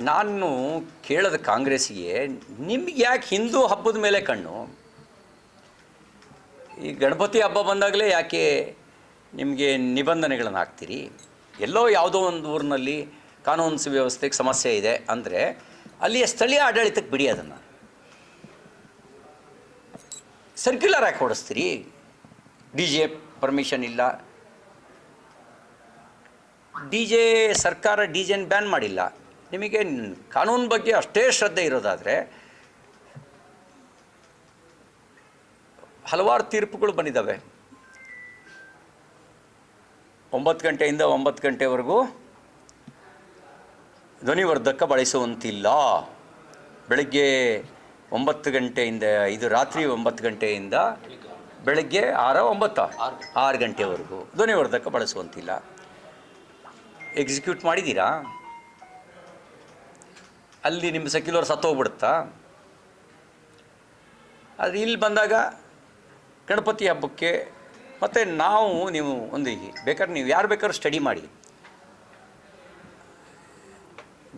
ನಾನು ಕೇಳದ ಕಾಂಗ್ರೆಸ್ಸಿಗೆ ನಿಮ್ಗೆ ಯಾಕೆ ಹಿಂದೂ ಹಬ್ಬದ ಮೇಲೆ ಕಣ್ಣು? ಈ ಗಣಪತಿ ಹಬ್ಬ ಬಂದಾಗಲೇ ಯಾಕೆ ನಿಮಗೆ ನಿಬಂಧನೆಗಳನ್ನು ಹಾಕ್ತೀರಿ? ಎಲ್ಲೋ ಯಾವುದೋ ಒಂದು ಊರಿನಲ್ಲಿ ಕಾನೂನು ಸುವ್ಯವಸ್ಥೆಗೆ ಸಮಸ್ಯೆ ಇದೆ ಅಂದರೆ ಅಲ್ಲಿಯ ಸ್ಥಳೀಯ ಆಡಳಿತಕ್ಕೆ ಬಿಡಿ, ಅದನ್ನು ಸರ್ಕ್ಯುಲರ್ ಯಾಕೆ ಹೊಡಿಸ್ತೀರಿ? ಡಿ ಜೆ ಪರ್ಮಿಷನ್ ಇಲ್ಲ, ಡಿ ಜೆ ಸರ್ಕಾರ ಡಿ ಜೆನ ಬ್ಯಾನ್ ಮಾಡಿಲ್ಲ. ನಿಮಗೆ ಕಾನೂನು ಬಗ್ಗೆ ಅಷ್ಟೇ ಶ್ರದ್ಧೆ ಇರೋದಾದರೆ ಹಲವಾರು ತೀರ್ಪುಗಳು ಬಂದಿದ್ದಾವೆ. 9 ಗಂಟೆಯಿಂದ 9 ಗಂಟೆವರೆಗೂ ಧ್ವನಿವರ್ಧಕ ಬಳಸುವಂತಿಲ್ಲ. ಬೆಳಗ್ಗೆ 9 ಗಂಟೆಯಿಂದ ಇದು ರಾತ್ರಿ 9 ಗಂಟೆಯಿಂದ ಬೆಳಗ್ಗೆ 6 ಗಂಟೆವರೆಗೂ ಧ್ವನಿವರ್ಧಕ ಬಳಸುವಂತಿಲ್ಲ. ಎಕ್ಸಿಕ್ಯೂಟ್ ಮಾಡಿದ್ದೀರಾ? ಅಲ್ಲಿ ನಿಮ್ಮ ಸೆಕ್ಯುಲರ್ ಸತ್ತೋಗ್ಬಿಡುತ್ತಾ? ಆದರೆ ಇಲ್ಲಿ ಬಂದಾಗ ಗಣಪತಿ ಹಬ್ಬಕ್ಕೆ ಮತ್ತು ನೀವು ಒಂದು ಬೇಕಾದ್ರೆ ನೀವು ಯಾರು ಬೇಕಾದ್ರೂ ಸ್ಟಡಿ ಮಾಡಿ,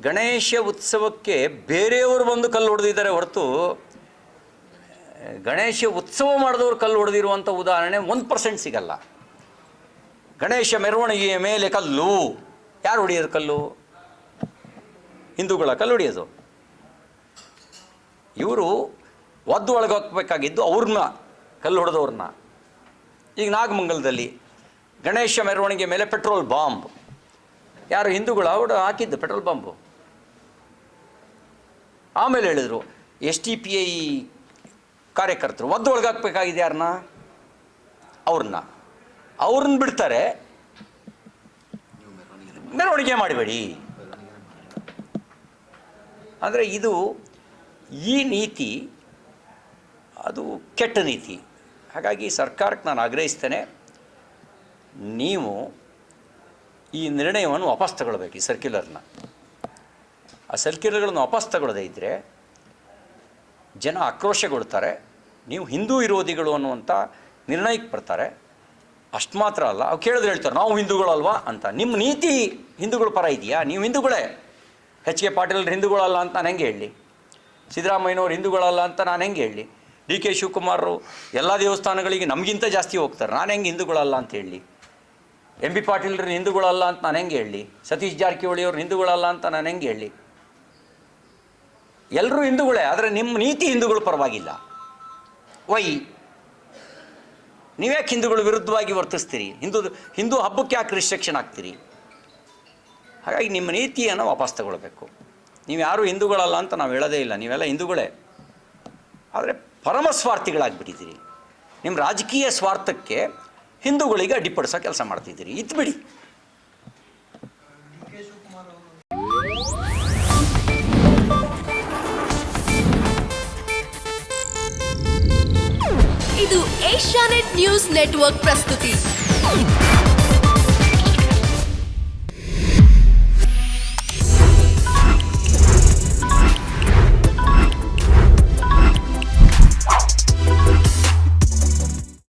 ಗಣೇಶ ಉತ್ಸವಕ್ಕೆ ಬೇರೆಯವರು ಬಂದು ಕಲ್ಲು ಹೊಡೆದಿದ್ದಾರೆ ಹೊರತು ಗಣೇಶ ಉತ್ಸವ ಮಾಡಿದವರು ಕಲ್ಲು ಹೊಡೆದಿರುವಂಥ ಉದಾಹರಣೆ 1% ಸಿಗಲ್ಲ. ಗಣೇಶ ಮೆರವಣಿಗೆಯ ಮೇಲೆ ಕಲ್ಲು ಯಾರು ಹೊಡೆಯೋದು? ಕಲ್ಲು ಹಿಂದೂಗಳ ಕಲ್ಲು ಹೊಡೆಯೋದು. ಇವರು ಒದ್ದು ಒಳಗೆ ಹಾಕಬೇಕಾಗಿದ್ದು ಅವ್ರನ್ನ, ಕಲ್ಲು ಹೊಡೆದವ್ರನ್ನ. ಈಗ ನಾಗಮಂಗಲದಲ್ಲಿ ಗಣೇಶ ಮೆರವಣಿಗೆ ಮೇಲೆ ಪೆಟ್ರೋಲ್ ಬಾಂಬ್ ಯಾರು ಹಿಂದೂಗಳು ಅವರು ಹಾಕಿದ್ದು ಪೆಟ್ರೋಲ್ ಬಾಂಬು. ಆಮೇಲೆ ಹೇಳಿದರು STPI ಕಾರ್ಯಕರ್ತರು ಒದ್ದು ಒಳಗೆ ಹಾಕಬೇಕಾಗಿದೆ ಯಾರನ್ನ? ಅವ್ರನ್ನ ಬಿಡ್ತಾರೆ, ಮೆರವಣಿಗೆ ಮಾಡಬೇಡಿ. ಅಂದರೆ ಈ ನೀತಿ ಅದು ಕೆಟ್ಟ ನೀತಿ. ಹಾಗಾಗಿ ಸರ್ಕಾರಕ್ಕೆ ನಾನು ಆಗ್ರಹಿಸ್ತೇನೆ, ನೀವು ಈ ನಿರ್ಣಯವನ್ನು ವಾಪಸ್ ತಗೊಳ್ಬೇಕು. ಈ ಸರ್ಕ್ಯುಲರ್ನ, ಆ ಸರ್ಕ್ಯುಲರ್ಗಳನ್ನು ವಾಪಸ್ ತಗೊಳ್ಳದೇ ಇದ್ದರೆ ಜನ ಆಕ್ರೋಶಗೊಳ್ತಾರೆ, ನೀವು ಹಿಂದೂ ವಿರೋಧಿಗಳು ಅನ್ನುವಂಥ ನಿರ್ಣಯಕ್ಕೆ ಬರ್ತಾರೆ. ಅಷ್ಟು ಮಾತ್ರ ಅಲ್ಲ, ಅವ್ರು ಕೇಳಿದ್ರೆ ಹೇಳ್ತಾರೆ ನಾವು ಹಿಂದೂಗಳಲ್ವಾ ಅಂತ. ನಿಮ್ಮ ನೀತಿ ಹಿಂದೂಗಳ ಪರ ಇದೆಯಾ? ನೀವು ಹಿಂದೂಗಳೇ. H.K. ಪಾಟೀಲ್ ಹಿಂದೂಗಳಲ್ಲ ಅಂತ ನಾನು ಹೆಂಗೆ ಹೇಳಿ? ಸಿದ್ದರಾಮಯ್ಯನವ್ರು ಹಿಂದೂಗಳಲ್ಲ ಅಂತ ನಾನು ಹೆಂಗೆ ಹೇಳಿ? D.K. ಶಿವಕುಮಾರರು ಎಲ್ಲ ದೇವಸ್ಥಾನಗಳಿಗೆ ನಮಗಿಂತ ಜಾಸ್ತಿ ಹೋಗ್ತಾರೆ, ನಾನು ಹೆಂಗೆ ಹಿಂದೂಗಳಲ್ಲ ಅಂತ ಹೇಳಿ? M.B. ಪಾಟೀಲ್ರು ಹಿಂದೂಗಳಲ್ಲ ಅಂತ ನಾನು ಹೆಂಗೆ ಹೇಳಿ? ಸತೀಶ್ ಜಾರಕಿಹೊಳಿ ಅವರು ಹಿಂದೂಗಳಲ್ಲ ಅಂತ ನಾನು ಹೆಂಗೆ ಹೇಳಿ? ಎಲ್ಲರೂ ಹಿಂದೂಗಳೇ, ಆದರೆ ನಿಮ್ಮ ನೀತಿ ಹಿಂದೂಗಳ ಪರವಾಗಿಲ್ಲ. ವೈ ನೀವ್ಯಾಕೆ ಹಿಂದೂಗಳ ವಿರುದ್ಧವಾಗಿ ವರ್ತಿಸ್ತೀರಿ? ಹಿಂದೂ ಹಬ್ಬಕ್ಕೆ ಯಾಕೆ ರಿಸ್ಟ್ರಿಕ್ಷನ್ ಆಗ್ತೀರಿ? ಹಾಗಾಗಿ ನಿಮ್ಮ ನೀತಿಯನ್ನು ವಾಪಸ್ ತಗೊಳ್ಬೇಕು. ನೀವು ಯಾರೂ ಹಿಂದೂಗಳಲ್ಲ ಅಂತ ನಾವು ಹೇಳೋದೇ ಇಲ್ಲ, ನೀವೆಲ್ಲ ಹಿಂದೂಗಳೇ. ಆದರೆ ಪರಮ ಸ್ವಾರ್ಥಿಗಳಾಗಿಬಿಟ್ಟಿದ್ದೀರಿ. ನಿಮ್ಮ ರಾಜಕೀಯ ಸ್ವಾರ್ಥಕ್ಕೆ ಹಿಂದೂಗಳಿಗೆ ಅಡ್ಡಿಪಡಿಸೋ ಕೆಲಸ ಮಾಡ್ತಿದ್ದೀರಿ. ಇದು ಬಿಡಿ. ಇದು ಏಷ್ಯಾನೆಟ್ ನ್ಯೂಸ್ ನೆಟ್ವರ್ಕ್ ಪ್ರಸ್ತುತಿ.